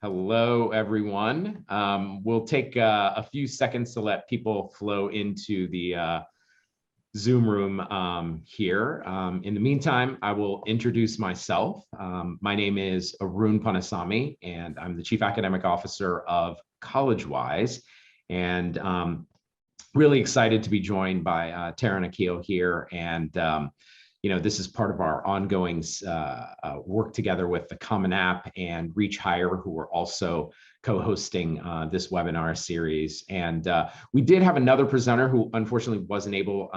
Hello, everyone. We'll take a few seconds to let people flow into the Zoom room here. In the meantime, I will introduce myself. My name is Arun Ponnusamy, and I'm the Chief Academic Officer of Collegewise. And really excited to be joined by Tara and Akil here. And this is part of our ongoing work together with the Common App and Reach Higher, who are also co-hosting this webinar series. And we did have another presenter who unfortunately wasn't able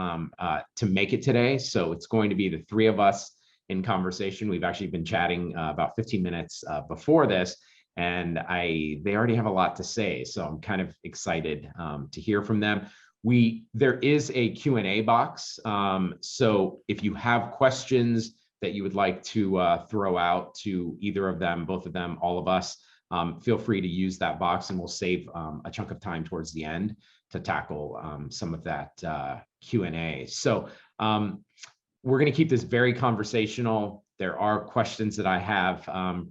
to make it today. So it's going to be the three of us in conversation. We've actually been chatting about 15 minutes before this, and they already have a lot to say. So I'm kind of excited to hear from them. There is a Q&A box. So if you have questions that you would like to throw out to either of them, both of them, all of us, feel free to use that box, and we'll save a chunk of time towards the end to tackle some of that Q&A. So we're going to keep this very conversational. There are questions that I have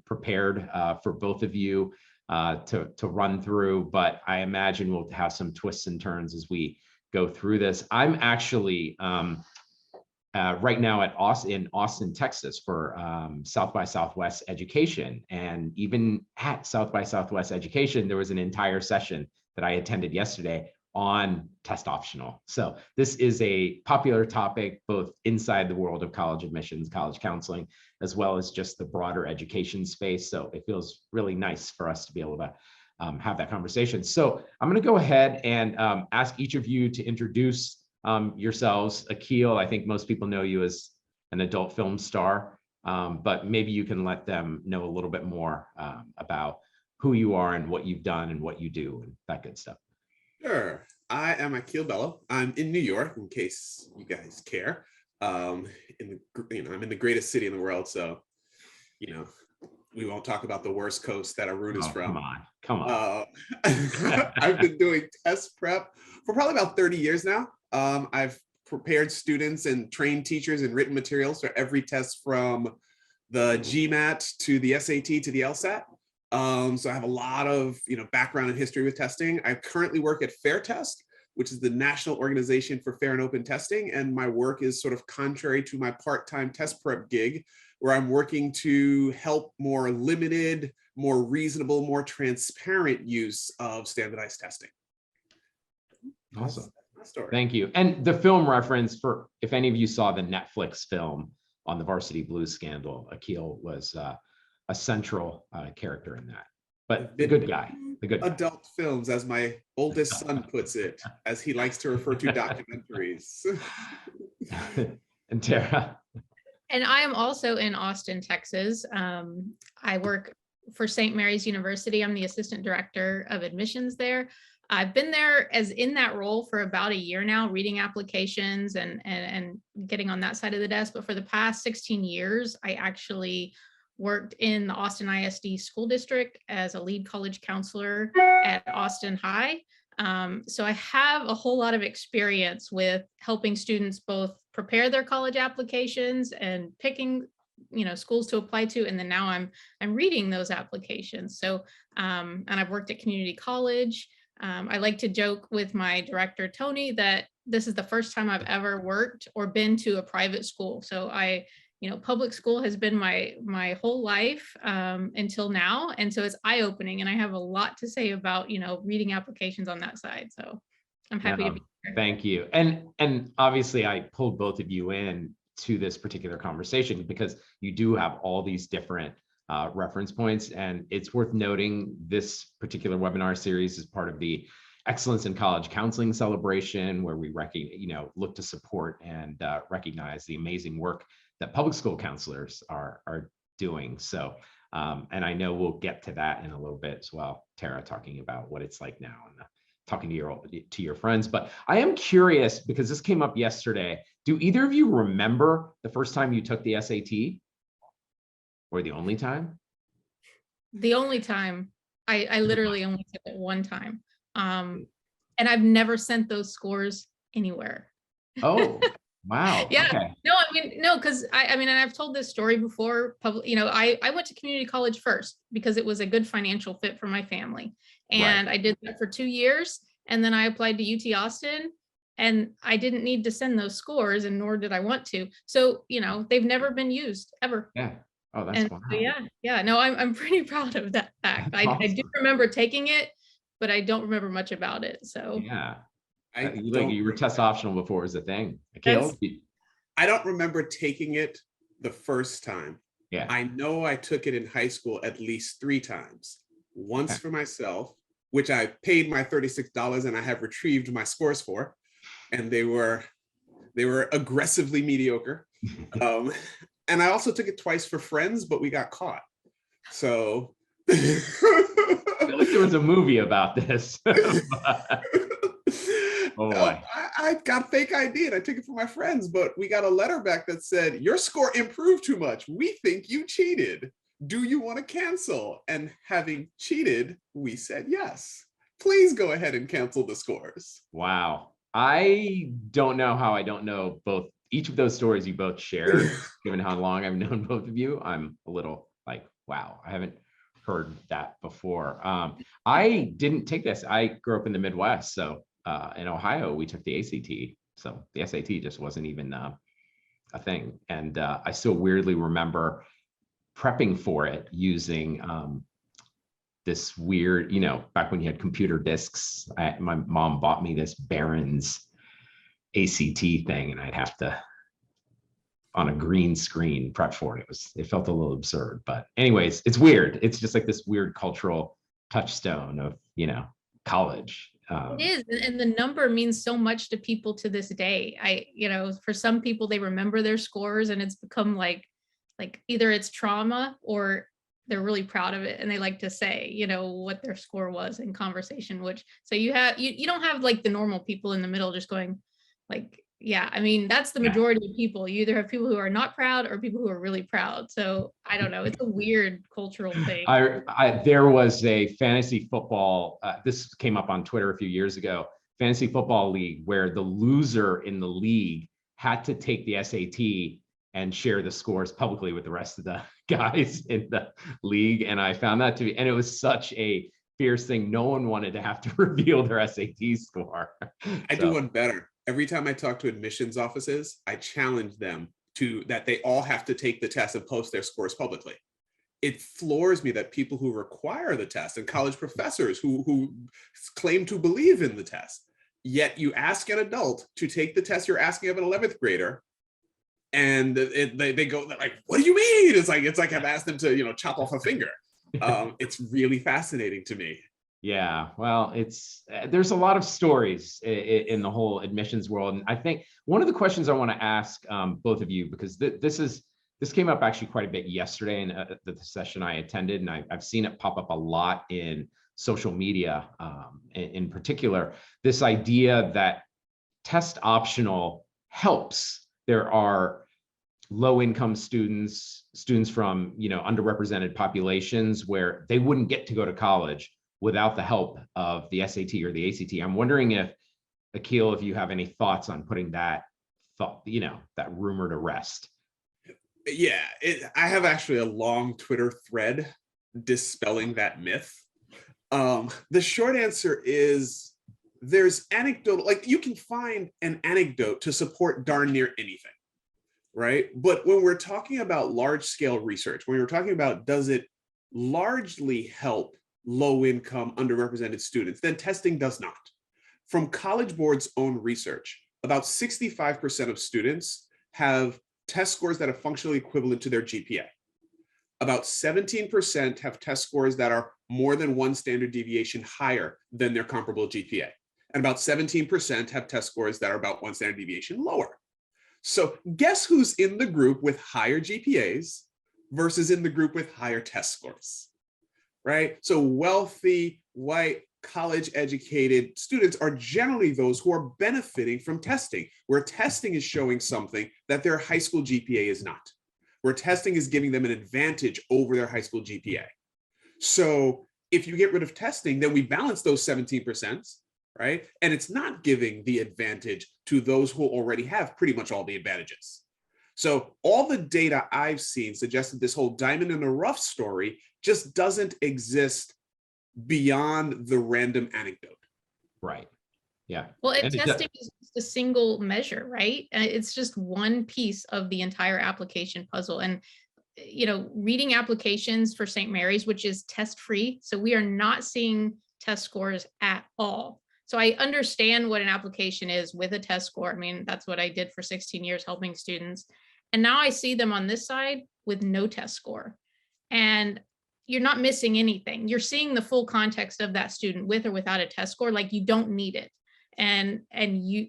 prepared for both of you to run through, but I imagine we'll have some twists and turns as we go through this. I'm actually right now in Austin, Texas for South by Southwest Education. And even at South by Southwest Education, there was an entire session that I attended yesterday on test optional. So this is a popular topic, both inside the world of college admissions, college counseling, as well as just the broader education space. So it feels really nice for us to be able to have that conversation. So I'm going to go ahead and ask each of you to introduce yourselves. Akil, I think most people know you as an adult film star, but maybe you can let them know a little bit more about who you are and what you've done and what you do and that good stuff. Sure. I am Akil Bello. I'm in New York, in case you guys care. I'm in the greatest city in the world, so we won't talk about the worst coast that Arun is from. Come on. I've been doing test prep for probably about 30 years now. I've prepared students and trained teachers in written materials for every test from the GMAT to the SAT to the LSAT. So I have a lot of background and history with testing. I currently work at FairTest, which is the National Organization for Fair and Open Testing. And my work is sort of contrary to my part-time test prep gig, where I'm working to help more limited, more reasonable, more transparent use of standardized testing. Awesome. Thank you. And the film reference, for if any of you saw the Netflix film on the Varsity Blues scandal, Akil was a central character in that, but the good guy. Adult films, as my oldest son puts it, as he likes to refer to documentaries. And Tara. And I am also in Austin, Texas. I work for St. Mary's University. I'm the assistant director of admissions there. I've been there in that role for about a year now, reading applications and getting on that side of the desk. But for the past 16 years, I actually worked in the Austin ISD school district as a lead college counselor at Austin High. So I have a whole lot of experience with helping students both prepare their college applications and picking, schools to apply to. And then now I'm reading those applications. So, and I've worked at community college. I like to joke with my director, Tony, that this is the first time I've ever worked or been to a private school. So public school has been my whole life until now. And so it's eye-opening, and I have a lot to say about, reading applications on that side. So I'm happy to be here. Thank you. And obviously I pulled both of you in to this particular conversation because you do have all these different reference points. And it's worth noting this particular webinar series is part of the Excellence in College Counseling celebration, where we look to support and recognize the amazing work that public school counselors are doing. So, and I know we'll get to that in a little bit as well, Tara, talking about what it's like now and talking to your friends. But I am curious, because this came up yesterday, do either of you remember the first time you took the SAT? Or the only time? The only time. I literally only took it one time. And I've never sent those scores anywhere. Oh, wow. Yeah. Okay. No, I mean, no, because I mean, and I've told this story before, public, I went to community college first because it was a good financial fit for my family. And I did that for 2 years. And then I applied to UT Austin, and I didn't need to send those scores, and nor did I want to. So, they've never been used ever. Yeah. Oh, that's And wow. so, yeah, no, I'm pretty proud of that fact. That's I do awesome. remember taking it, but I don't remember much about it. So Yeah. I You were test optional before it was a thing. That's- Akil? I don't remember taking it the first time. Yeah. I know I took it in high school at least 3 times. Once Okay. for myself, which I paid my $36 and I have retrieved my scores for, and they were aggressively mediocre. And I also took it twice for friends, but we got caught. So I feel like there was a movie about this. Oh boy. I got fake ID and I took it for my friends, but we got a letter back that said, your score improved too much. We think you cheated. Do you want to cancel? And having cheated, we said yes. Please go ahead and cancel the scores. Wow. I don't know how I don't know each of those stories you both shared, given how long I've known both of you. I'm a little like, wow, I haven't heard that before. I didn't take this. I grew up in the Midwest. So in Ohio, we took the ACT. So the SAT just wasn't even a thing. And I still weirdly remember prepping for it using this weird, back when you had computer disks, my mom bought me this Barron's ACT thing, and I'd have to, on a green screen, prep for it. It felt a little absurd, but anyways, it's weird. It's just like this weird cultural touchstone of, college. It is, and the number means so much to people to this day. For some people, they remember their scores, and it's become like either it's trauma or they're really proud of it, and they like to say, what their score was in conversation. So you don't have like the normal people in the middle just going like, yeah, I mean, that's the majority of people. You either have people who are not proud or people who are really proud. So I don't know. It's a weird cultural thing. There was a fantasy football, this came up on Twitter a few years ago, fantasy football league where the loser in the league had to take the SAT and share the scores publicly with the rest of the guys in the league. And I found that and it was such a fierce thing. No one wanted to have to reveal their SAT score. I do one better. Every time I talk to admissions offices, I challenge them that they all have to take the test and post their scores publicly. It floors me that people who require the test and college professors who claim to believe in the test, yet you ask an adult to take the test you're asking of an 11th grader, and they go like, what do you mean? It's like I've asked them to chop off a finger. It's really fascinating to me. Yeah, well, there's a lot of stories in the whole admissions world, and I think one of the questions I want to ask both of you, because this came up actually quite a bit yesterday in the session I attended, and I've seen it pop up a lot in social media, in particular, this idea that test optional helps. There are low-income students from underrepresented populations where they wouldn't get to go to college without the help of the SAT or the ACT. I'm wondering if, Akil, if you have any thoughts on putting that rumor to rest. Yeah, I have actually a long Twitter thread dispelling that myth. The short answer is there's anecdotal, like you can find an anecdote to support darn near anything, right? But when we're talking about large scale research, when we're talking about does it largely help low-income, underrepresented students, then testing does not. From College Board's own research, about 65% of students have test scores that are functionally equivalent to their GPA. About 17% have test scores that are more than 1 standard deviation higher than their comparable GPA. And about 17% have test scores that are about 1 standard deviation lower. So guess who's in the group with higher GPAs versus in the group with higher test scores? Right? So wealthy, white, college-educated students are generally those who are benefiting from testing, where testing is showing something that their high school GPA is not, where testing is giving them an advantage over their high school GPA. So if you get rid of testing, then we balance those 17%, right? And it's not giving the advantage to those who already have pretty much all the advantages. So all the data I've seen suggests that this whole diamond in the rough story just doesn't exist beyond the random anecdote. Right. Yeah. Well, and And it testing is just a single measure, right? It's just one piece of the entire application puzzle. And, reading applications for St. Mary's, which is test-free. So we are not seeing test scores at all. So I understand what an application is with a test score. I mean, that's what I did for 16 years helping students. And now I see them on this side with no test score. And you're not missing anything. You're seeing the full context of that student with or without a test score. Like, you don't need it. And I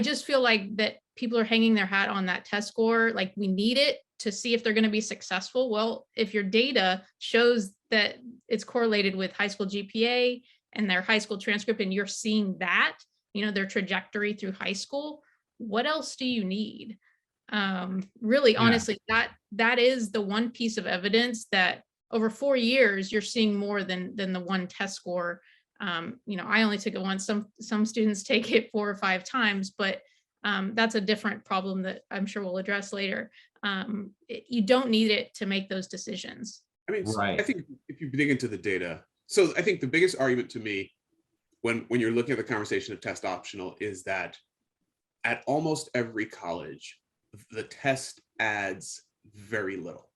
just feel like that people are hanging their hat on that test score. Like, we need it to see if they're going to be successful. Well, if your data shows that it's correlated with high school GPA and their high school transcript, and you're seeing that, their trajectory through high school, what else do you need? Really, honestly, that is the one piece of evidence that over 4 years, you're seeing more than the one test score. I only took it once. Some students take it 4 or 5 times, but that's a different problem that I'm sure we'll address later. You don't need it to make those decisions. I mean, Right. I think if you dig into the data, so I think the biggest argument to me when you're looking at the conversation of test optional is that at almost every college, the test adds very little,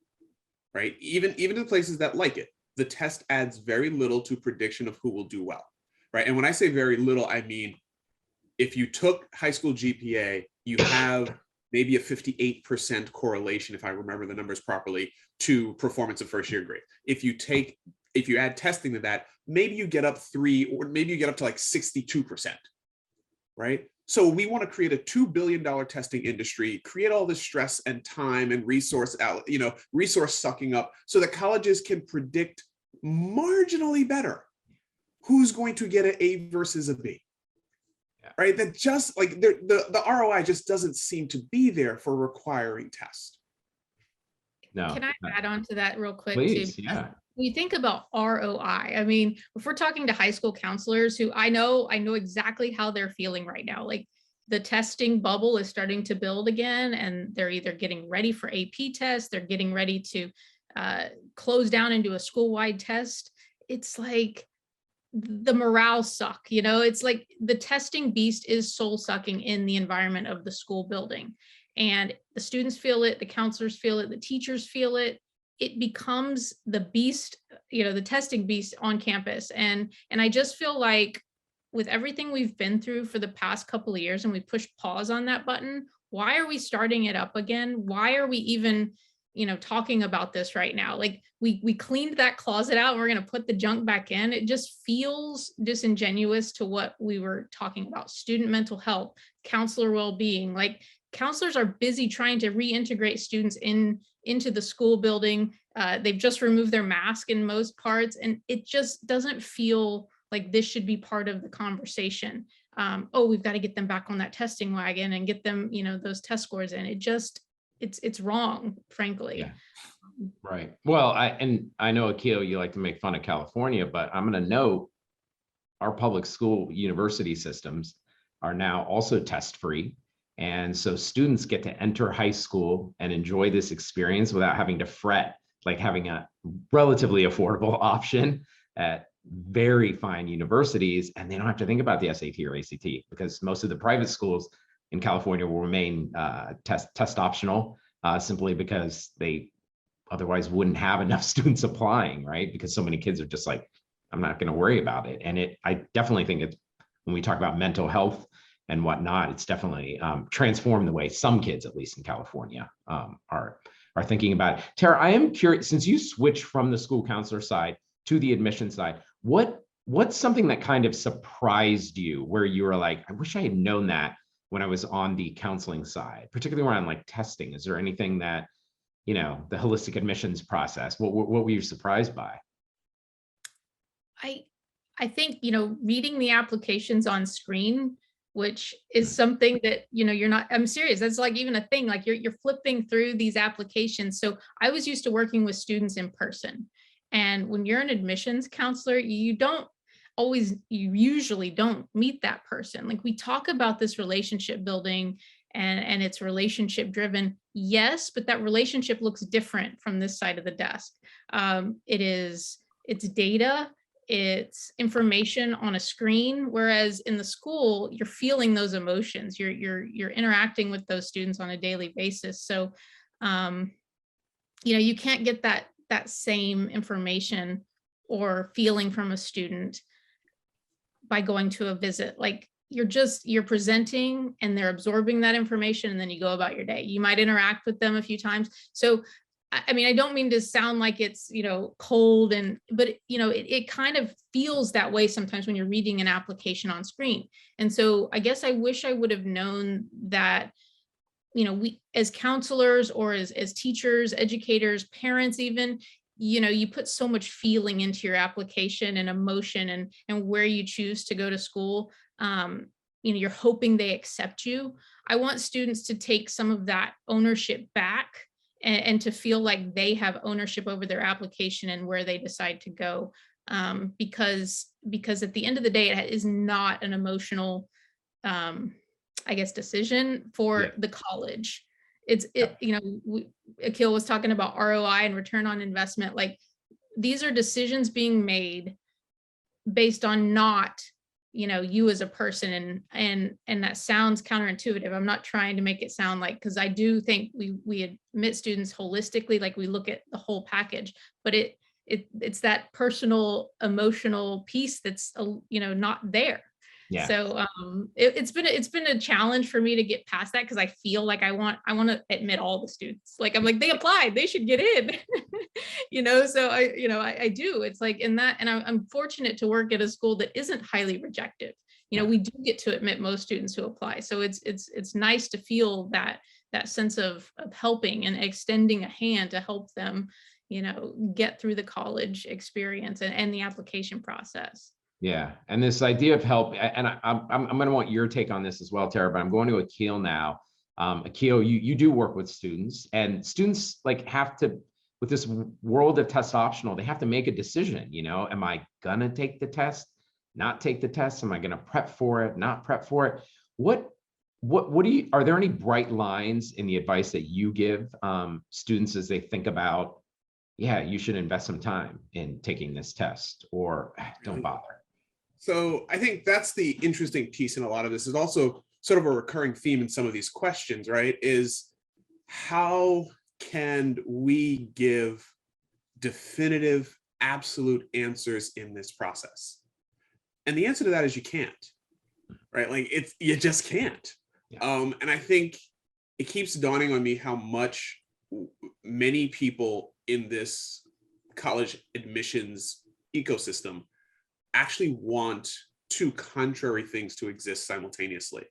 right? Even in places that like it, the test adds very little to prediction of who will do well, right? And when I say very little, I mean, if you took high school GPA, you have maybe a 58% correlation, if I remember the numbers properly, to performance of first year grade. If you add testing to that, maybe you get up 3, or maybe you get up to like 62%, right? So we want to create a $2 billion testing industry, create all this stress and time and resource sucking up so that colleges can predict marginally better who's going to get an A versus a B. Right? That just like the ROI just doesn't seem to be there for requiring tests. No. Can I add on to that real quick? Please, too? yeah. When you think about ROI, I mean, if we're talking to high school counselors who I know exactly how they're feeling right now, like the testing bubble is starting to build again, and they're either getting ready for AP tests, they're getting ready to close down and do a school-wide test. It's like the morale suck, it's like the testing beast is soul sucking in the environment of the school building. And the students feel it, the counselors feel it, the teachers feel it. It becomes the beast, the testing beast on campus. And I just feel like with everything we've been through for the past couple of years, and we pushed pause on that button, why are we starting it up again? Why are we even talking about this right now? Like we cleaned that closet out and we're going to put the junk back in. It just feels disingenuous to what we were talking about. Student mental health, counselor well-being. Like, counselors are busy trying to reintegrate students into the school building. They've just removed their mask in most parts, and it just doesn't feel like this should be part of the conversation. We've got to get them back on that testing wagon and get them, those test scores in. It's wrong, frankly. Yeah. Right. Well, I know, Akil, you like to make fun of California, but I'm going to note our public school university systems are now also test free. And so students get to enter high school and enjoy this experience without having to fret, like having a relatively affordable option at very fine universities. And they don't have to think about the SAT or ACT, because most of the private schools in California will remain test optional, simply because they otherwise wouldn't have enough students applying, right? Because so many kids are just like, I'm not going to worry about it. And I definitely think it's, when we talk about mental health and whatnot, it's definitely transformed the way some kids, at least in California, are thinking about it. Tara, I am curious, since you switched from the school counselor side to the admission side, what's something that kind of surprised you, where you were like, I wish I had known that when I was on the counseling side, particularly around like testing? Is there anything that, the holistic admissions process, what were you surprised by? I think, reading the applications on screen, which is something that, you're not, I'm serious. That's like even a thing, like you're flipping through these applications. So I was used to working with students in person. And when you're an admissions counselor, you usually don't meet that person. Like, we talk about this relationship building and it's relationship driven. Yes, but that relationship looks different from this side of the desk. It's data, it's information on a screen, whereas in the school, you're feeling those emotions. You're interacting with those students on a daily basis. So, you can't get that same information or feeling from a student by going to a visit. Like you're presenting and they're absorbing that information, and then you go about your day. You might interact with them a few times. So I mean, I don't mean to sound like it's, cold, but it kind of feels that way sometimes when you're reading an application on screen. And so I guess I wish I would have known that, we as counselors or as teachers, educators, parents, even, you put so much feeling into your application and emotion and where you choose to go to school. You're hoping they accept you. I want students to take some of that ownership back and to feel like they have ownership over their application and where they decide to go. Because at the end of the day, it is not an emotional, decision for the college. Akil was talking about ROI and return on investment. Like these are decisions being made based on not, you as a person, and that sounds counterintuitive. I'm not trying to make it sound like, because I do think we admit students holistically, like we look at the whole package, but it's that personal emotional piece that's not there. Yeah. So it's been a challenge for me to get past that, because I feel like I want to admit all the students. Like I'm like, they applied, they should get in. So I do. It's like in that, and I'm fortunate to work at a school that isn't highly rejective. We do get to admit most students who apply. So it's nice to feel that sense of helping and extending a hand to help them, get through the college experience and the application process. Yeah, and this idea of help, and I'm going to want your take on this as well, Tara, but I'm going to Akil now. Akil, you do work with students, and students have to, with this world of test optional, they have to make a decision. Am I gonna take the test, not take the test? Am I gonna prep for it, not prep for it? What do you, are there any bright lines in the advice that you give students as they think about, yeah, you should invest some time in taking this test, or don't bother? So I think that's the interesting piece in a lot of this. Is also sort of a recurring theme in some of these questions, right? Is how can we give definitive, absolute answers in this process? And the answer to that is you can't, right? Like you just can't. Yeah. And I think it keeps dawning on me how much many people in this college admissions ecosystem actually want two contrary things to exist simultaneously.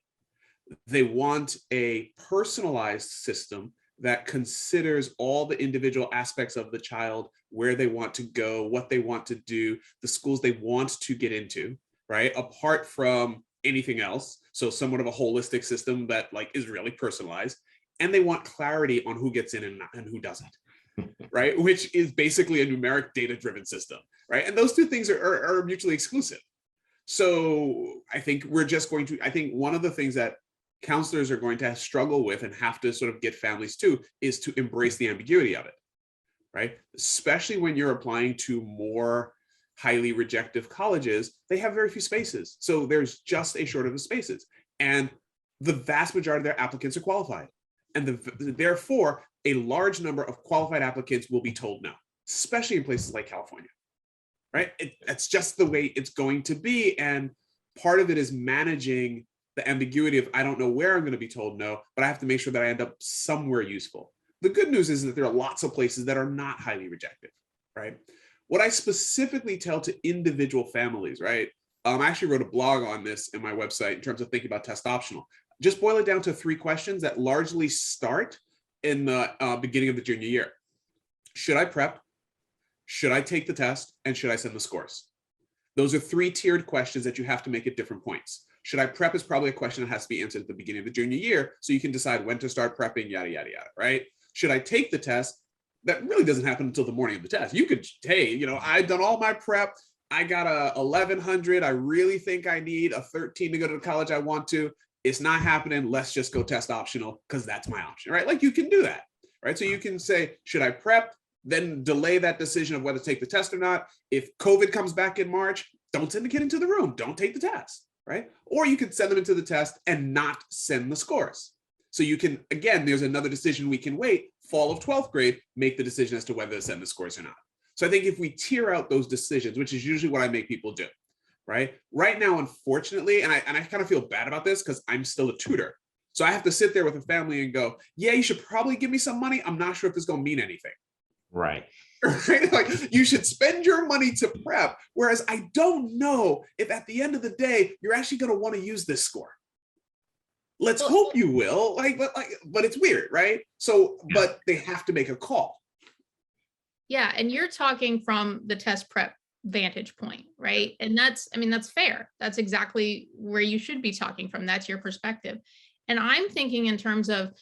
They want a personalized system that considers all the individual aspects of the child, where they want to go, what they want to do, the schools they want to get into, right? Apart from anything else. So somewhat of a holistic system that is really personalized. And they want clarity on who gets in and who doesn't, right? Which is basically a numeric data-driven system, right? And those two things are mutually exclusive. So I think I think one of the things that counselors are going to struggle with and have to sort of get families to is to embrace the ambiguity of it, right? Especially when you're applying to more highly rejective colleges, they have very few spaces. So there's just a shortage of spaces. And the vast majority of their applicants are qualified. And therefore, a large number of qualified applicants will be told no, especially in places like California, right? That's just the way it's going to be. And part of it is managing the ambiguity of, I don't know where I'm going to be told no, but I have to make sure that I end up somewhere useful. The good news is that there are lots of places that are not highly rejective, right? What I specifically tell to individual families, right? I actually wrote a blog on this in my website in terms of thinking about test optional. Just boil it down to 3 questions that largely start in the beginning of the junior year. Should I prep? Should I take the test? And should I send the scores? Those are 3 tiered questions that you have to make at different points. Should I prep is probably a question that has to be answered at the beginning of the junior year, so you can decide when to start prepping, yada, yada, yada, right? Should I take the test? That really doesn't happen until the morning of the test. You could, hey, I've done all my prep. I got a 1100. I really think I need a 13 to go to the college I want to. it's not happening, let's just go test optional because that's my option, right? Like you can do that, right? So you can say, should I prep? Then delay that decision of whether to take the test or not. If COVID comes back in March, don't send the kid into the room, don't take the test, right? Or you can send them into the test and not send the scores. So you can, again, there's another decision we can wait, fall of 12th grade, make the decision as to whether to send the scores or not. So I think if we tier out those decisions, which is usually what I make people do, right? Right now, unfortunately, and I kind of feel bad about this because I'm still a tutor. So I have to sit there with a family and go, yeah, you should probably give me some money. I'm not sure if this is going to mean anything. Right. Right? Like you should spend your money to prep. Whereas I don't know if at the end of the day, you're actually going to want to use this score. Let's hope you will, but it's weird, right? So, but they have to make a call. Yeah, and you're talking from the test prep vantage point, right? And that's fair. That's exactly where you should be talking from. That's your perspective. And I'm thinking in terms of,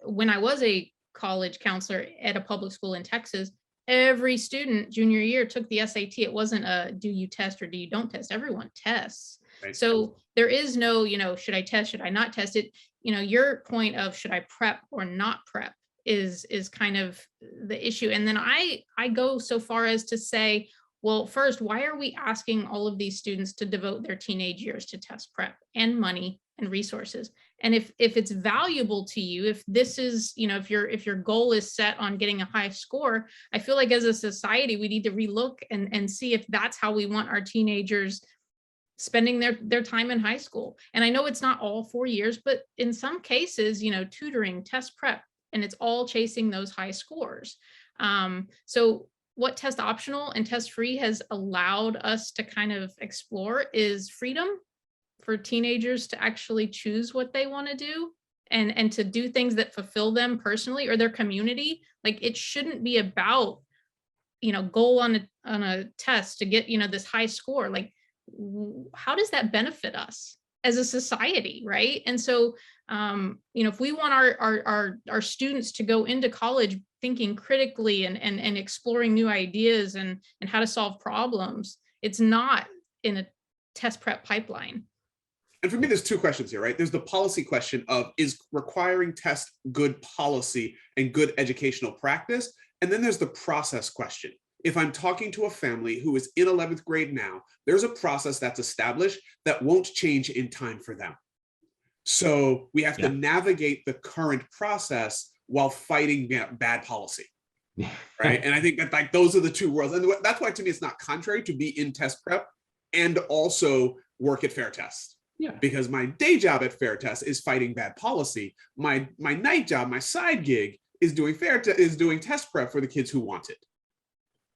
when I was a college counselor at a public school in Texas, every student junior year took the SAT. It wasn't a do you test or do you don't test. Everyone tests. Right. So there is no, should I test, should I not test it? Your point of should I prep or not prep is kind of the issue. And then I go so far as to say, well, first, why are we asking all of these students to devote their teenage years to test prep and money and resources? And if it's valuable to you, if this is, if your goal is set on getting a high score, I feel like as a society, we need to relook and see if that's how we want our teenagers spending their time in high school. And I know it's not all 4 years, but in some cases, tutoring, test prep, and it's all chasing those high scores. So what test optional and test free has allowed us to kind of explore is freedom for teenagers to actually choose what they want to do and to do things that fulfill them personally or their community. Like it shouldn't be about, goal on a test to get, this high score. Like, how does that benefit us as a society, right? And so, if we want our students to go into college thinking critically and exploring new ideas and how to solve problems, it's not in a test prep pipeline. And for me, there's two questions here, right? There's the policy question of, is requiring test good policy and good educational practice? And then there's the process question. If I'm talking to a family who is in 11th grade now, there's a process that's established that won't change in time for them. So we have to navigate the current process while fighting bad policy, right? And I think that those are the two worlds. And that's why to me, it's not contrary to be in test prep and also work at FairTest. Yeah. Because my day job at FairTest is fighting bad policy. My night job, my side gig is doing test prep for the kids who want it.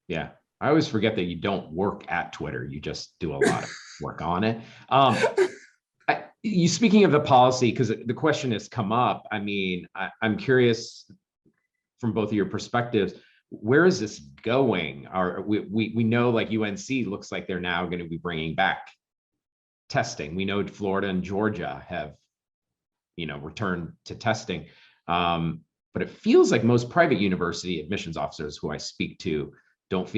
Yeah, I always forget that you don't work at Twitter. You just do a lot of work on it. You speaking of the policy, because the question has come up. I mean, I'm curious from both of your perspectives, where is this going? We know like UNC looks like they're now going to be bringing back testing. We know Florida and Georgia have, returned to testing. But it feels like most private university admissions officers who I speak to don't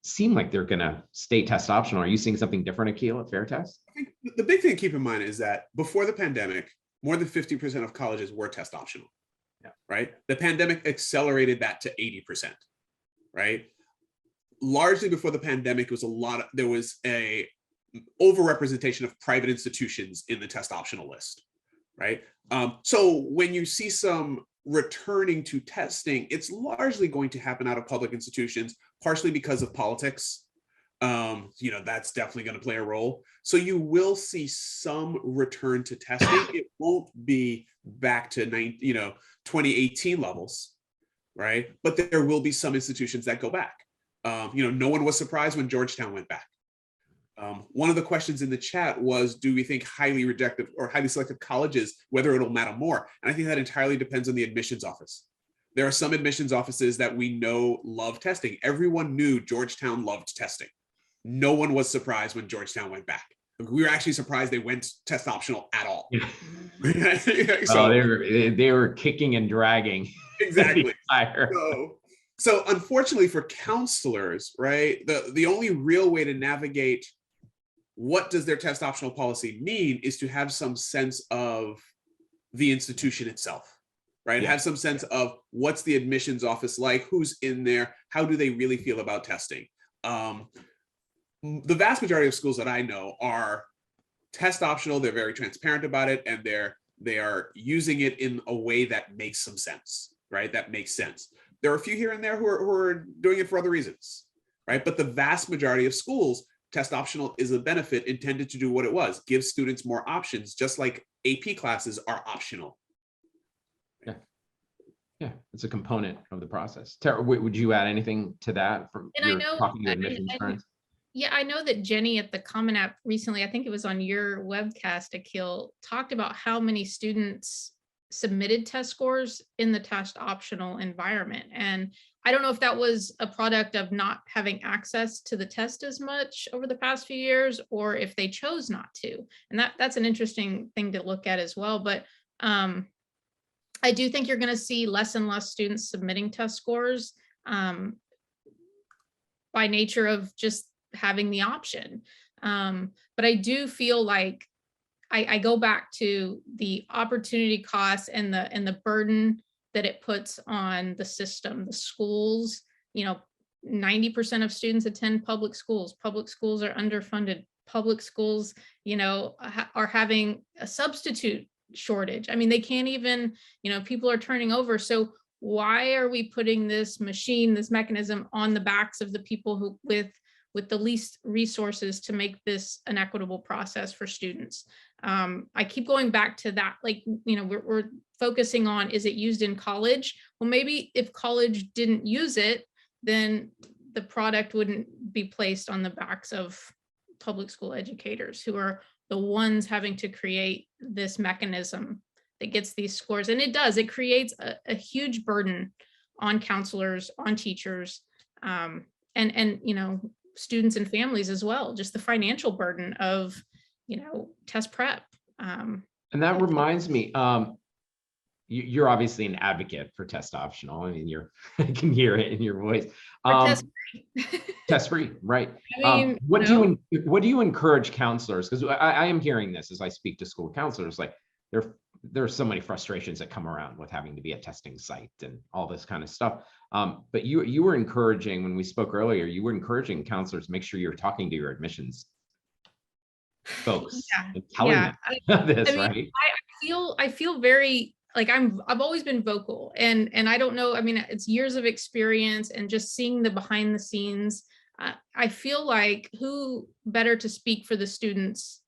seem like they're going to stay test optional. Are you seeing something different, Akil, at FairTest? I think the big thing to keep in mind is that before the pandemic, more than 50% of colleges were test optional, right? The pandemic accelerated that to 80%, right? Largely before the pandemic, there was a overrepresentation of private institutions in the test optional list, right? So when you see some returning to testing, it's largely going to happen out of public institutions, partially because of politics. That's definitely going to play a role. So you will see some return to testing. It won't be back to 2018 levels, right? But there will be some institutions that go back. No one was surprised when Georgetown went back. One of the questions in the chat was, do we think highly rejected or highly selective colleges, whether it'll matter more? And I think that entirely depends on the admissions office. There are some admissions offices that we know love testing. Everyone knew Georgetown loved testing. No one was surprised when Georgetown went back. We were actually surprised they went test optional at all. So they were kicking and dragging. Exactly. So unfortunately for counselors, right, the only real way to navigate what does their test optional policy mean is to have some sense of the institution itself, right? Yeah. Have some sense of what's the admissions office like, who's in there, how do they really feel about testing? The vast majority of schools that I know are test optional. They're very transparent about it, and they are using it in a way that makes some sense, right? That makes sense. There are a few here and there who are doing it for other reasons, right? But the vast majority of schools, test optional is a benefit intended to do what it was, give students more options, just like AP classes are optional. Yeah, it's a component of the process. Tara, would you add anything to that from And I your know, talking to admissions friends? yeah, I know that Jenny at the Common App recently, I think it was on your webcast, Akil, talked about how many students submitted test scores in the test optional environment. And I don't know if that was a product of not having access to the test as much over the past few years, or if they chose not to. And that's an interesting thing to look at as well. But I do think you're going to see less and less students submitting test scores by nature of just having the option. But I do feel like I go back to the opportunity cost and the burden that it puts on the system, the schools. 90% of students attend public schools. Public schools are underfunded. Public schools, are having a substitute shortage. I mean, they can't even, people are turning over. So why are we putting this mechanism on the backs of the people who with the least resources to make this an equitable process for students? I keep going back to that, we're focusing on, is it used in college? Well, maybe if college didn't use it, then the product wouldn't be placed on the backs of public school educators, who are the ones having to create this mechanism that gets these scores. And it creates a huge burden on counselors, on teachers, and students and families as well, just the financial burden of, test prep. And that reminds me, you're obviously an advocate for test optional. I mean, I can hear it in your voice. Test free. Test free, right? I mean, what do you encourage counselors? Because I am hearing this as I speak to school counselors, like there's so many frustrations that come around with having to be a testing site and all this kind of stuff. But you were encouraging, when we spoke earlier, you were encouraging counselors, make sure you're talking to your admissions folks and telling them this, right? I feel very like I've always been vocal, and I don't know, I mean, it's years of experience and just seeing the behind the scenes. I feel like who better to speak for the students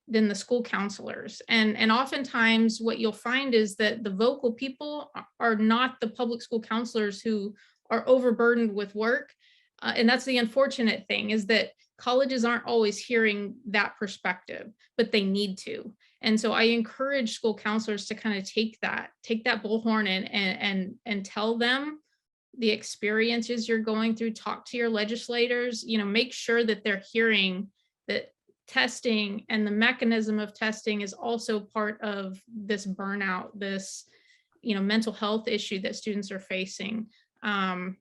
than the school counselors. And oftentimes what you'll find is that the vocal people are not the public school counselors who are overburdened with work. And that's the unfortunate thing, is that colleges aren't always hearing that perspective, but they need to. And so I encourage school counselors to kind of take that bullhorn and tell them the experiences you're going through, talk to your legislators, make sure that they're hearing that testing and the mechanism of testing is also part of this burnout, this, mental health issue that students are facing. And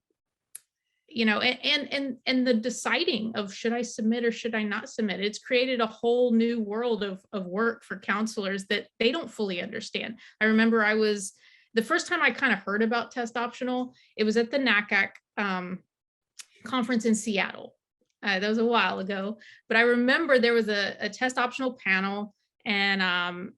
the deciding of, should I submit or should I not submit? It's created a whole new world of work for counselors that they don't fully understand. I remember the first time I kind of heard about test optional, it was at the NACAC conference in Seattle. That was a while ago, but I remember there was a test optional panel, and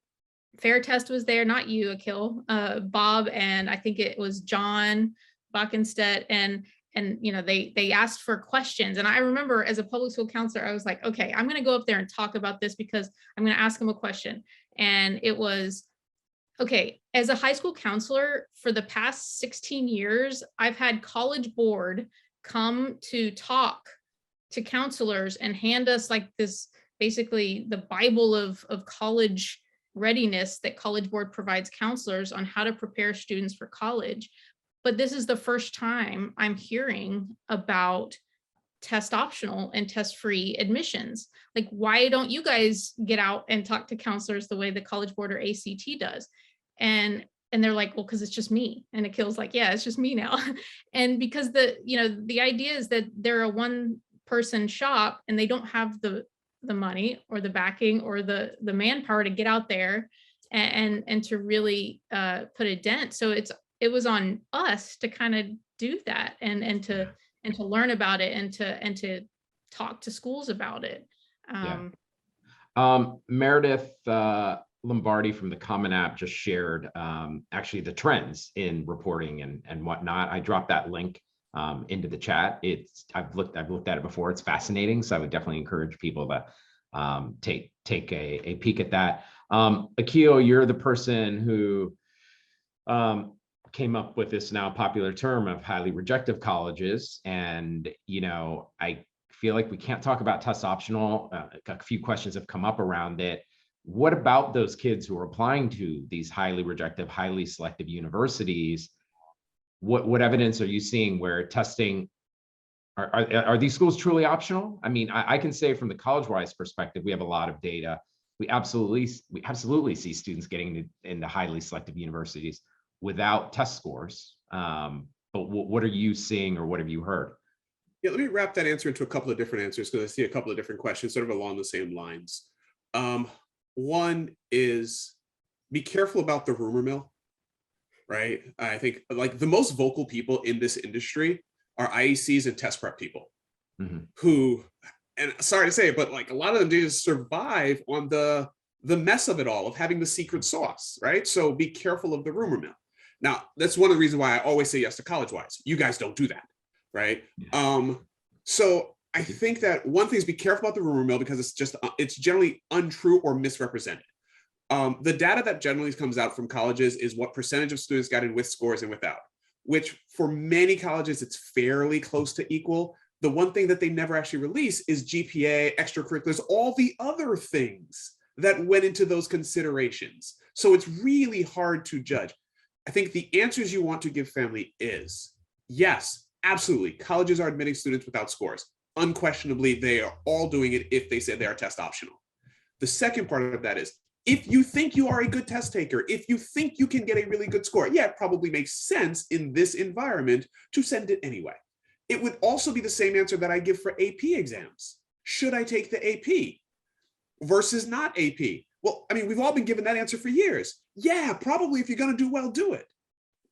FairTest was there, not you, Akil, Bob, and I think it was John Bockenstedt, and they asked for questions. And I remember as a public school counselor, I was like, okay, I'm going to go up there and talk about this because I'm going to ask them a question. And it was, okay, as a high school counselor for the past 16 years, I've had College Board come to talk to counselors and hand us like this, basically the Bible of college readiness that College Board provides counselors on how to prepare students for college. But this is the first time I'm hearing about test optional and test free admissions. Like, why don't you guys get out and talk to counselors the way the College Board or ACT does? And they're like, well, because it's just me. And Akil's like, yeah, it's just me now. And because the idea is that they're a one person shop and they don't have the the money or the backing or the manpower to get out there and to really put a dent. So it was on us to kind of do that and to learn about it and to talk to schools about it. Meredith Lombardi from the Common App just shared actually the trends in reporting and whatnot. I dropped that link into the chat. I've looked at it before. It's fascinating. So I would definitely encourage people to take a peek at that. Akil, you're the person who came up with this now popular term of highly rejective colleges. And, I feel like we can't talk about test optional. A few questions have come up around it. What about those kids who are applying to these highly rejective, highly selective universities? What evidence are you seeing where testing, are these schools truly optional? I mean, I can say from the Collegewise perspective, we have a lot of data. We absolutely see students getting into highly selective universities without test scores. But what are you seeing or what have you heard? Yeah, let me wrap that answer into a couple of different answers because I see a couple of different questions sort of along the same lines. One is be careful about the rumor mill, right? I think like the most vocal people in this industry are IECs and test prep people who, and sorry to say it, but like a lot of them just survive on the mess of it all, of having the secret sauce, right? So be careful of the rumor mill. Now, that's one of the reasons why I always say yes to Collegewise. You guys don't do that, right? So I think that one thing is be careful about the rumor mill because it's generally untrue or misrepresented. The data that generally comes out from colleges is what percentage of students got in with scores and without, which for many colleges, it's fairly close to equal. The one thing that they never actually release is GPA, extracurriculars, all the other things that went into those considerations. So it's really hard to judge. I think the answers you want to give family is, yes, absolutely. Colleges are admitting students without scores. Unquestionably, they are all doing it if they say they are test optional. The second part of that is, if you think you are a good test taker, if you think you can get a really good score, yeah, it probably makes sense in this environment to send it anyway. It would also be the same answer that I give for AP exams. Should I take the AP versus not AP? Well, I mean, we've all been given that answer for years. Yeah, probably if you're going to do well, do it.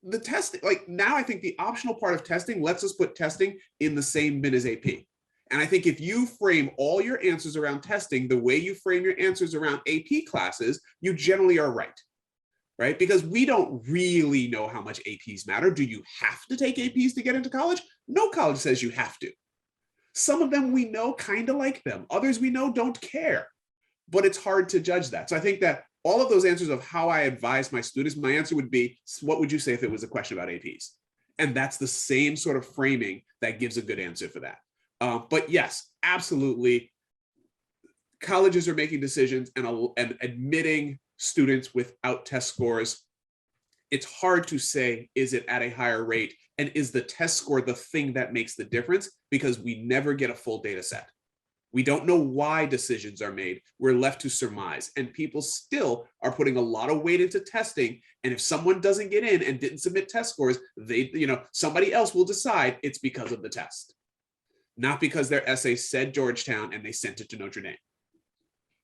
The testing, like now I think the optional part of testing lets us put testing in the same bin as AP. And I think if you frame all your answers around testing the way you frame your answers around AP classes, you generally are right? Because we don't really know how much APs matter. Do you have to take APs to get into college? No college says you have to. Some of them we know kind of like them. Others we know don't care. But it's hard to judge that. So I think that all of those answers of how I advise my students, my answer would be, what would you say if it was a question about APs? And that's the same sort of framing that gives a good answer for that. But yes, absolutely. Colleges are making decisions and admitting students without test scores. It's hard to say, is it at a higher rate? And is the test score the thing that makes the difference? Because we never get a full data set. We don't know why decisions are made. We're left to surmise. And people still are putting a lot of weight into testing. And if someone doesn't get in and didn't submit test scores, somebody else will decide it's because of the test. Not because their essay said Georgetown and they sent it to Notre Dame.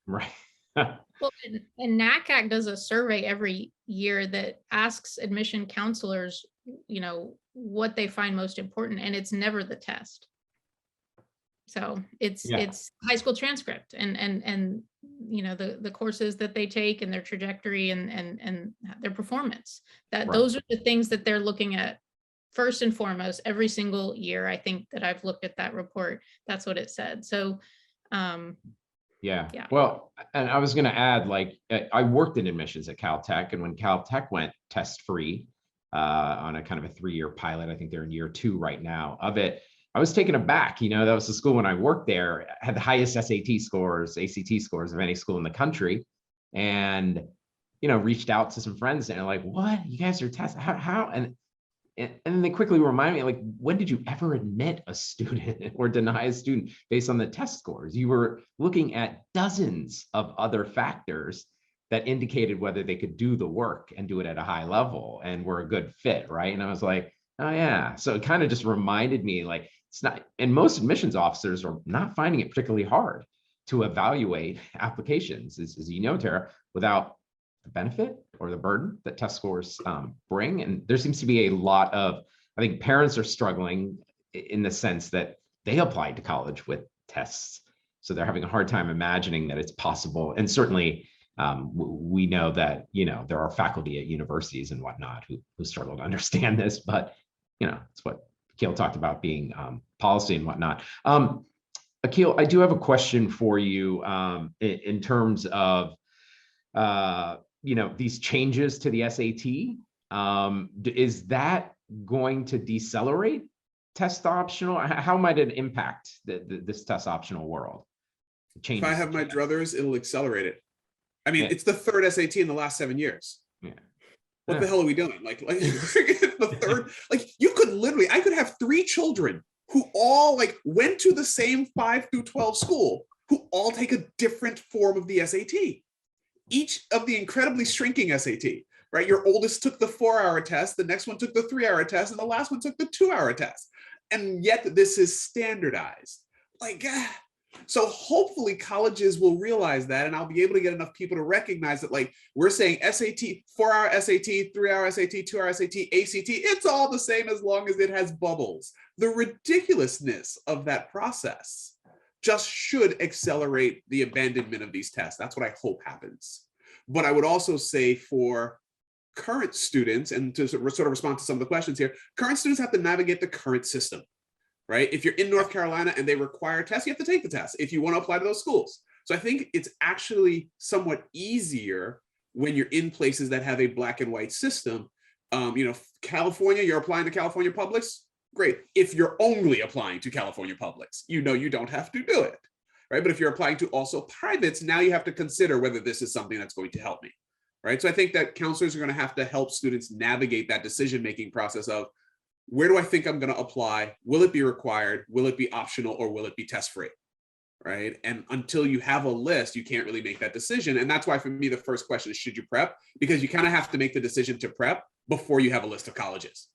Right. Well, and NACAC does a survey every year that asks admission counselors, what they find most important, and it's never the test. So it's high school transcript and the courses that they take and their trajectory and their performance. Those are the things that they're looking at first and foremost every single year. I think that I've looked at that report. That's what it said. So yeah. Well, and I was going to add, like, I worked in admissions at Caltech, and when Caltech went test free on a kind of a 3-year pilot, I think they're in year 2 right now of it, I was taken aback. That was the school when I worked there, had the highest SAT scores, ACT scores of any school in the country. And, reached out to some friends and like, what? You guys are testing? How? And then they quickly remind me, like, when did you ever admit a student or deny a student based on the test scores? You were looking at dozens of other factors that indicated whether they could do the work and do it at a high level and were a good fit, right? And I was like, oh yeah. So it kind of just reminded me, like, it's not, and most admissions officers are not finding it particularly hard to evaluate applications, as you know, Tara, without the benefit or the burden that test scores bring. And there seems to be a lot of, I think parents are struggling in the sense that they applied to college with tests. So they're having a hard time imagining that it's possible. And certainly we know that, there are faculty at universities and whatnot who struggle to understand this, but, it's what Akil talked about being policy and whatnot. Akil, I do have a question for you in terms of, these changes to the SAT. Is that going to decelerate test optional? How might it impact this test optional world? If I have my druthers, it'll accelerate it. I mean, it's the third SAT in the last 7 years. Yeah. What the hell are we doing? Like the third, you could literally, I could have 3 children who all went to the same 5 through 12 school, who all take a different form of the SAT. Each of the incredibly shrinking SAT, right? Your oldest took the 4-hour test, the next one took the 3-hour test, and the last one took the 2-hour test. And yet this is standardized. So hopefully colleges will realize that, and I'll be able to get enough people to recognize that we're saying SAT, 4-hour SAT, 3-hour SAT, 2-hour SAT, ACT, it's all the same as long as it has bubbles. The ridiculousness of that process just should accelerate the abandonment of these tests. That's what I hope happens. But I would also say for current students, and to sort of respond to some of the questions here, current students have to navigate the current system. Right? If you're in North Carolina and they require tests, you have to take the test if you want to apply to those schools. So I think it's actually somewhat easier when you're in places that have a black and white system. California, you're applying to California publics, great. If you're only applying to California publics, you don't have to do it, right? But if you're applying to also privates, now you have to consider whether this is something that's going to help me, right? So I think that counselors are going to have to help students navigate that decision-making process of, where do I think I'm going to apply? Will it be required? Will it be optional? Or will it be test-free? Right? And until you have a list, you can't really make that decision. And that's why for me, the first question is, should you prep? Because you kind of have to make the decision to prep before you have a list of colleges.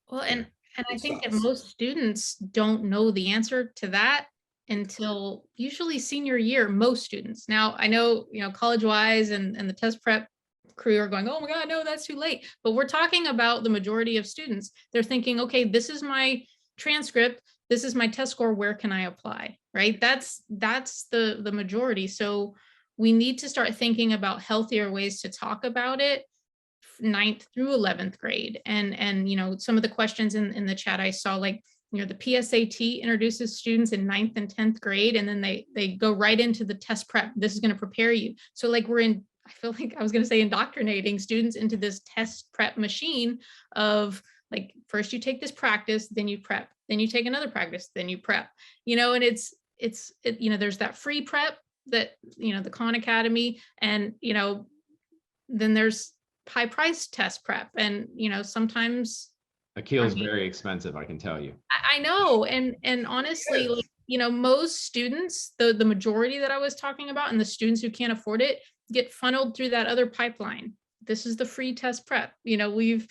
Well, and I think that most students don't know the answer to that until usually senior year, most students. Now, I know, Collegewise and the test prep crew are going, oh my God, no, that's too late. But we're talking about the majority of students. They're thinking, okay, this is my transcript. This is my test score. Where can I apply? Right? That's the majority. So we need to start thinking about healthier ways to talk about it 9th through 11th grade. And some of the questions in the chat I saw, the PSAT introduces students in 9th and 10th grade, and then they go right into the test prep. This is going to prepare you. So I feel like I was going to say indoctrinating students into this test prep machine of first you take this practice, then you prep, then you take another practice, then you prep, and it's there's that free prep that, the Khan Academy, and, then there's high price test prep. And, sometimes Akil's very expensive, I can tell you. I know. And honestly, most students, the majority that I was talking about, and the students who can't afford it, get funneled through that other pipeline. This is the free test prep. We've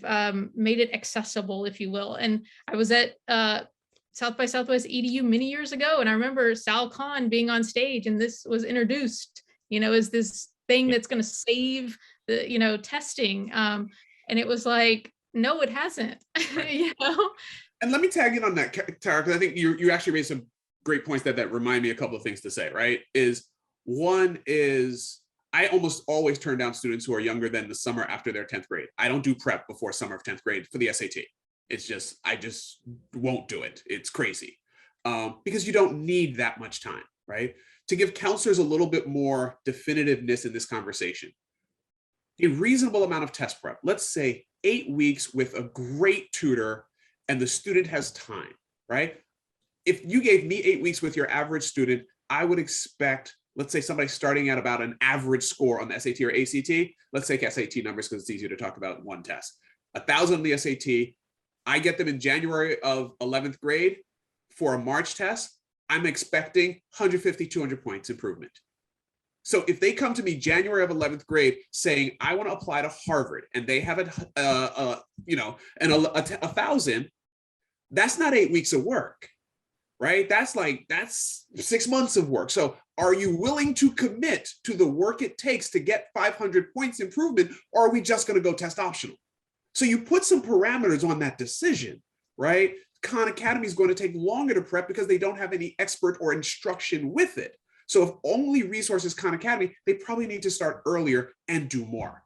made it accessible, if you will. And I was at South by Southwest EDU many years ago, and I remember Sal Khan being on stage, and this was introduced, as this thing that's going to save the, testing. And it was like, no, it hasn't. And let me tag in on that, Tara, because I think you actually raised some great points that remind me a couple of things to say, right? One is I almost always turn down students who are younger than the summer after their 10th grade. I don't do prep before summer of 10th grade for the SAT. It's just, I just won't do it. It's crazy because you don't need that much time, right? To give counselors a little bit more definitiveness in this conversation, a reasonable amount of test prep, let's say 8 weeks with a great tutor and the student has time, right? If you gave me 8 weeks with your average student, I would expect, let's say somebody starting at about an average score on the SAT or ACT. Let's take SAT numbers because it's easier to talk about in one test. 1,000 on the SAT. I get them in January of 11th grade for a March test. I'm expecting 150, 200 points improvement. So if they come to me January of 11th grade saying, I want to apply to Harvard, and they have 1,000, that's not 8 weeks of work. right? That's 6 months of work. So are you willing to commit to the work it takes to get 500 points improvement, or are we just going to go test optional? So you put some parameters on that decision, right? Khan Academy is going to take longer to prep because they don't have any expert or instruction with it. So if only resources Khan Academy, they probably need to start earlier and do more,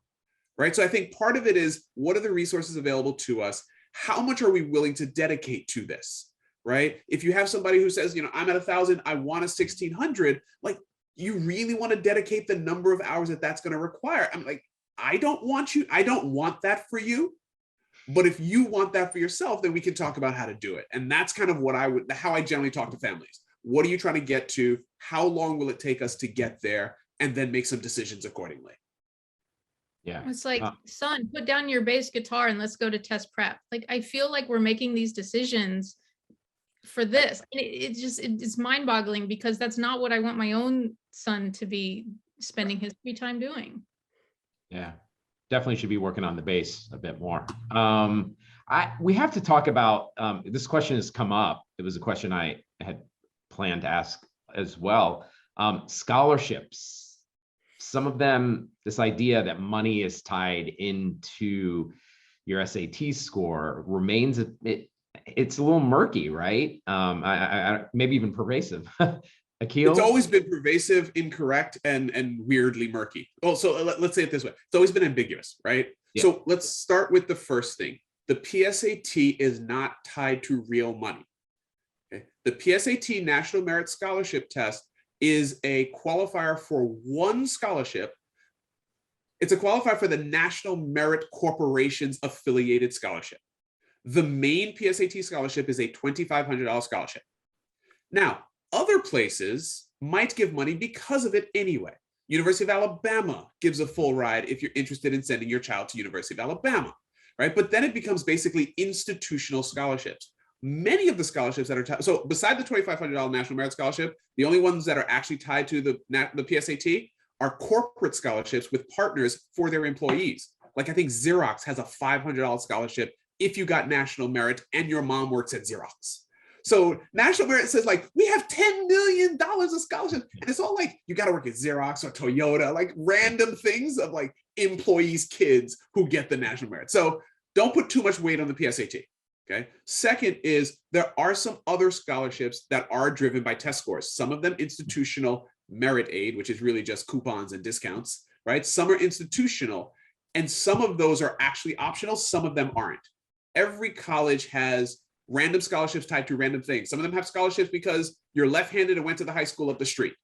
right? So I think part of it is, what are the resources available to us? How much are we willing to dedicate to this, right? If you have somebody who says, I'm at 1,000, I want a 1,600, like, you really want to dedicate the number of hours that that's going to require. I'm like, I don't want that for you. But if you want that for yourself, then we can talk about how to do it. And that's kind of how I generally talk to families. What are you trying to get to? How long will it take us to get there? And then make some decisions accordingly. Yeah. It's like, son, put down your bass guitar and let's go to test prep. Like, I feel like we're making these decisions for this. And it's mind boggling, because that's not what I want my own son to be spending his free time doing. Yeah. Definitely should be working on the bass a bit more. We have to talk about, this question has come up. It was a question I had planned to ask as well. Scholarships, some of them, this idea that money is tied into your SAT score remains, it's a little murky, right? Maybe even pervasive. Akil? It's always been pervasive, incorrect, and weirdly murky. Oh, so let's say it this way. It's always been ambiguous, right? Yeah. So let's start with the first thing. The PSAT is not tied to real money. Okay? The PSAT National Merit Scholarship Test is a qualifier for one scholarship. It's a qualifier for the National Merit Corporation's affiliated scholarship. The main PSAT scholarship is a $2,500 scholarship. Now, other places might give money because of it anyway. University of Alabama gives a full ride if you're interested in sending your child to University of Alabama, right? But then it becomes basically institutional scholarships. Many of the scholarships that are so beside the $2,500 National Merit Scholarship, the only ones that are actually tied to the PSAT are corporate scholarships with partners for their employees. Like, I think Xerox has a $500 scholarship if you got National Merit and your mom works at Xerox. So National Merit says, like, we have $10 million of scholarships. And it's all like, you got to work at Xerox or Toyota, like random things of like employees' kids who get the National Merit. So don't put too much weight on the PSAT. Okay. Second is, there are some other scholarships that are driven by test scores. Some of them institutional merit aid, which is really just coupons and discounts, right? Some are institutional, and some of those are actually optional. Some of them aren't. Every college has random scholarships tied to random things. Some of them have scholarships because you're left-handed and went to the high school up the street,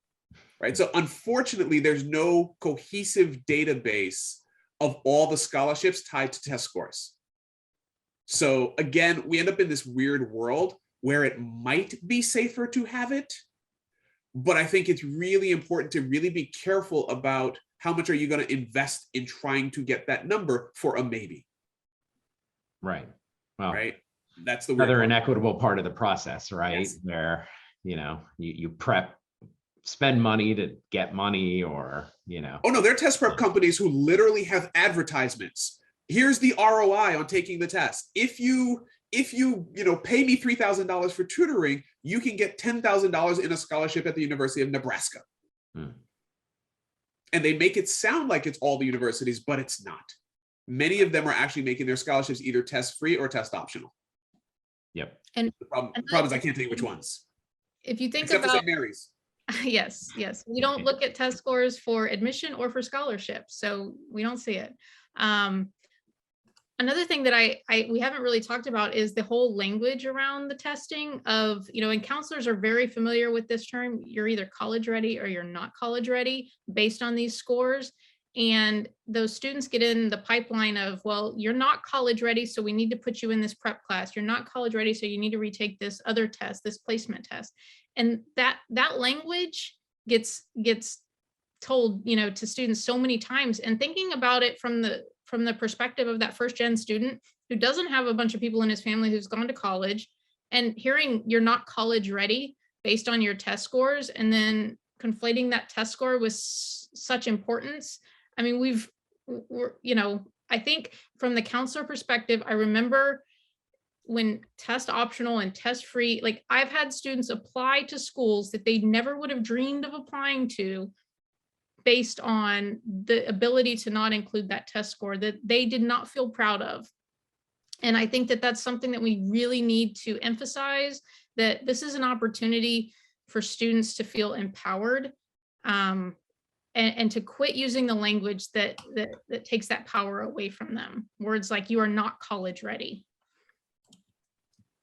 right? So unfortunately, there's no cohesive database of all the scholarships tied to test scores. So again, we end up in this weird world where it might be safer to have it, but I think it's really important to really be careful about how much are you going to invest in trying to get that number for a maybe. Right. Well, right. That's the another inequitable part of the process, right? Yes. Where, you prep, spend money to get money, or, Oh no, there are test prep companies who literally have advertisements. Here's the ROI on taking the test. If you pay me $3,000 for tutoring, you can get $10,000 in a scholarship at the University of Nebraska. And they make it sound like it's all the universities, but it's not. Many of them are actually making their scholarships either test free or test optional. Yep. And the problem is I can't tell you which ones. If you think Except about for St. Mary's. Yes. We don't look at test scores for admission or for scholarships, so we don't see it. Another thing that we haven't really talked about is the whole language around the testing of, and counselors are very familiar with this term. You're either college ready or you're not college ready based on these scores. And those students get in the pipeline of, well, you're not college ready, so we need to put you in this prep class. You're not college ready, so you need to retake this other test, this placement test. And that language gets told, to students so many times. And thinking about it from the perspective of that first gen student who doesn't have a bunch of people in his family who's gone to college, and hearing you're not college ready based on your test scores, and then conflating that test score with such importance. I mean, I think from the counselor perspective, I remember when test optional and test free, like I've had students apply to schools that they never would have dreamed of applying to based on the ability to not include that test score that they did not feel proud of. And I think that that's something that we really need to emphasize, that this is an opportunity for students to feel empowered, and to quit using the language that takes that power away from them. Words like "you are not college ready."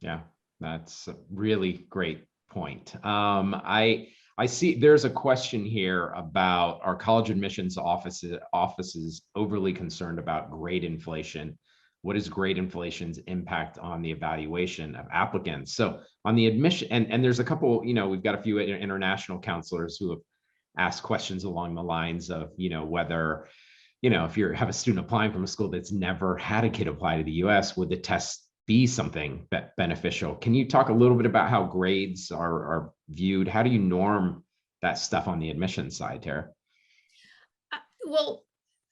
Yeah, that's a really great point. I see there's a question here about our college admissions offices overly concerned about grade inflation. What is grade inflation's impact on the evaluation of applicants? So on the admission, and there's a couple, we've got a few international counselors who have asked questions along the lines of, whether, if you have a student applying from a school that's never had a kid apply to the US, would the test be something beneficial? Can you talk a little bit about how grades are viewed? How do you norm that stuff on the admissions side, Tara? Well,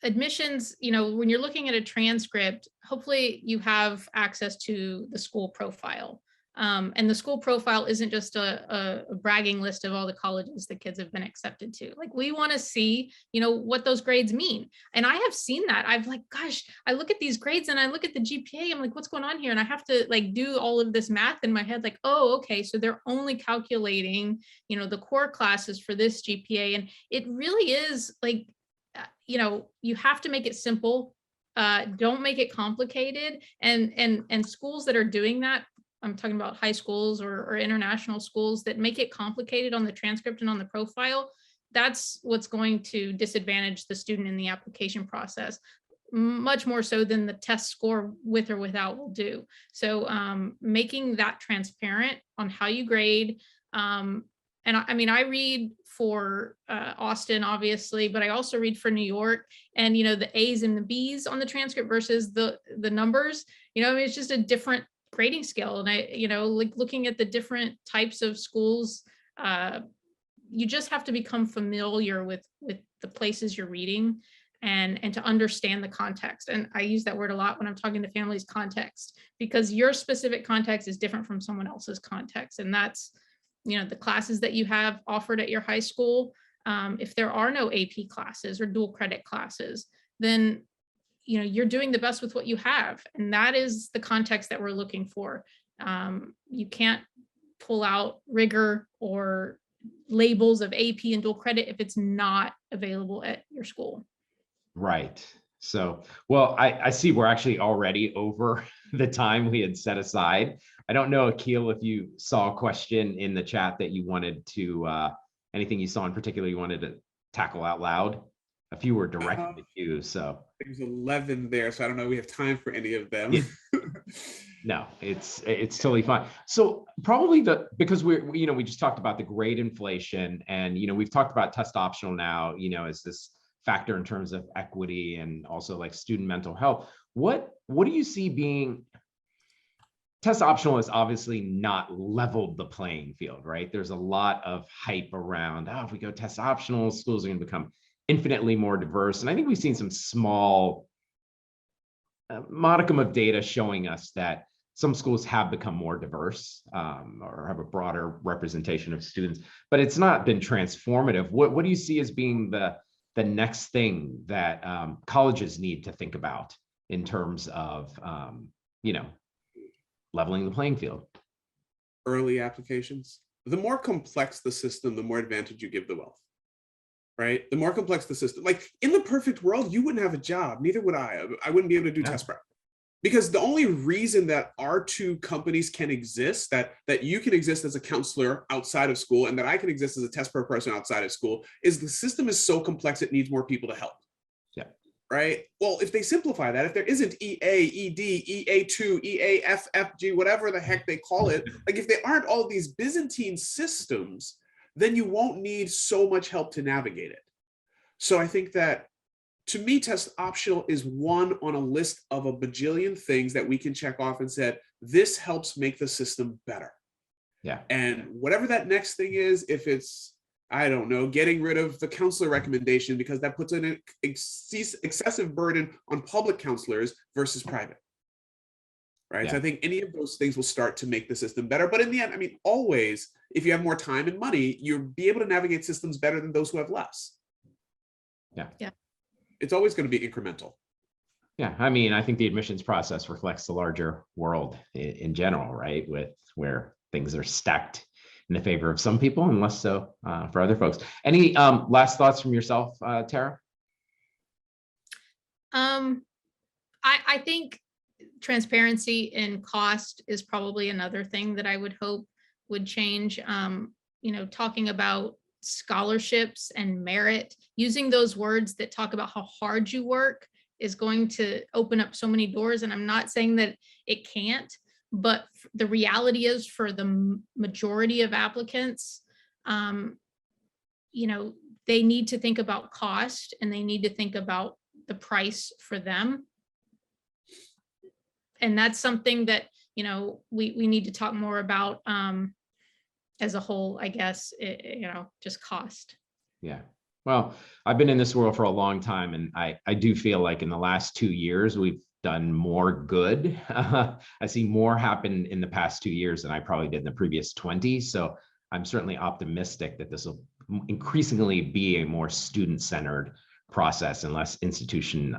admissions, when you're looking at a transcript, hopefully you have access to the school profile. And the school profile isn't just a bragging list of all the colleges that kids have been accepted to. Like, we want to see, what those grades mean. And I have seen that. I've like, gosh, I look at these grades and I look at the GPA. I'm like, what's going on here? And I have to like do all of this math in my head, like, oh, okay, so they're only calculating, the core classes for this GPA. And it really is like, you have to make it simple. Don't make it complicated. And schools that are doing that, I'm talking about high schools or international schools that make it complicated on the transcript and on the profile, that's what's going to disadvantage the student in the application process, much more so than the test score with or without will do. So making that transparent on how you grade. And I read for Austin, obviously, but I also read for New York, and, the A's and the B's on the transcript versus the numbers, it's just a different grading scale. And I, like looking at the different types of schools, you just have to become familiar with the places you're reading and to understand the context. And I use that word a lot when I'm talking to families, context, because your specific context is different from someone else's context. And that's, the classes that you have offered at your high school. If there are no AP classes or dual credit classes, then you're doing the best with what you have. And that is the context that we're looking for. You can't pull out rigor or labels of AP and dual credit if it's not available at your school. Right. So, well, I see we're actually already over the time we had set aside. I don't know, Akil, if you saw a question in the chat that you wanted to, anything you saw in particular you wanted to tackle out loud. A few were directed at you, so. There's 11 there, so I don't know if we have time for any of them. Yeah. No, it's totally fine. So probably because we just talked about the grade inflation, and we've talked about test optional now, as this factor in terms of equity and also like student mental health. What do you see being test optional has obviously not leveled the playing field, right? There's a lot of hype around, if we go test optional, schools are going to become infinitely more diverse. And I think we've seen some small modicum of data showing us that some schools have become more diverse, or have a broader representation of students, but it's not been transformative. What do you see as being the next thing that colleges need to think about in terms of, leveling the playing field? Early applications. The more complex the system, the more advantage you give the wealth, right? The more complex the system. Like, in the perfect world, you wouldn't have a job. Neither would I. I wouldn't be able to do test prep. Because the only reason that our two companies can exist, that you can exist as a counselor outside of school and that I can exist as a test prep person outside of school, is the system is so complex it needs more people to help. Yeah. Right? Well, if they simplify that, if there isn't EA, ED, EA2, EA, FFG, whatever the heck they call it, like if they aren't all these Byzantine systems, then you won't need so much help to navigate it. So I think that, to me, test optional is one on a list of a bajillion things that we can check off and said, this helps make the system better. Yeah. And whatever that next thing is, if it's, I don't know, getting rid of the counselor recommendation because that puts an excessive burden on public counselors versus private. right? Yeah. So I think any of those things will start to make the system better. But in the end, I mean, always, if you have more time and money, you'll be able to navigate systems better than those who have less. Yeah. Yeah. It's always going to be incremental. Yeah, I mean, I think the admissions process reflects the larger world in general, right? With where things are stacked in the favor of some people and less so for other folks. Any last thoughts from yourself, Tara? I think transparency and cost is probably another thing that I would hope would change. You know, talking about scholarships and merit, using those words that talk about how hard you work is going to open up so many doors. And I'm not saying that it can't, but the reality is for the majority of applicants, you know, they need to think about cost and they need to think about the price for them. And that's something that, you know, we need to talk more about as a whole, I guess, you know, just cost. Yeah. Well, I've been in this world for a long time, and I do feel like in the last 2 years, we've done more good. I see more happen in the past 2 years than I probably did in the previous 20. So I'm certainly optimistic that this will increasingly be a more student-centered process and less institution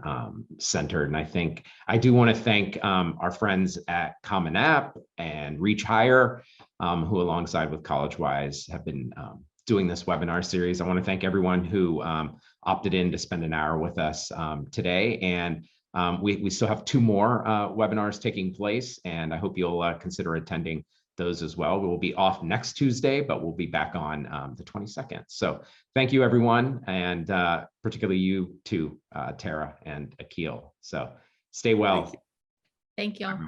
centered. And I think I do want to thank our friends at Common App and Reach Higher, who alongside with Collegewise have been doing this webinar series. I want to thank everyone who opted in to spend an hour with us today. And we still have 2 more webinars taking place, and I hope you'll consider attending those as well. We will be off next Tuesday, but we'll be back on the 22nd. So thank you, everyone, and particularly you too, Tara and Akil. So stay well. Thank you all.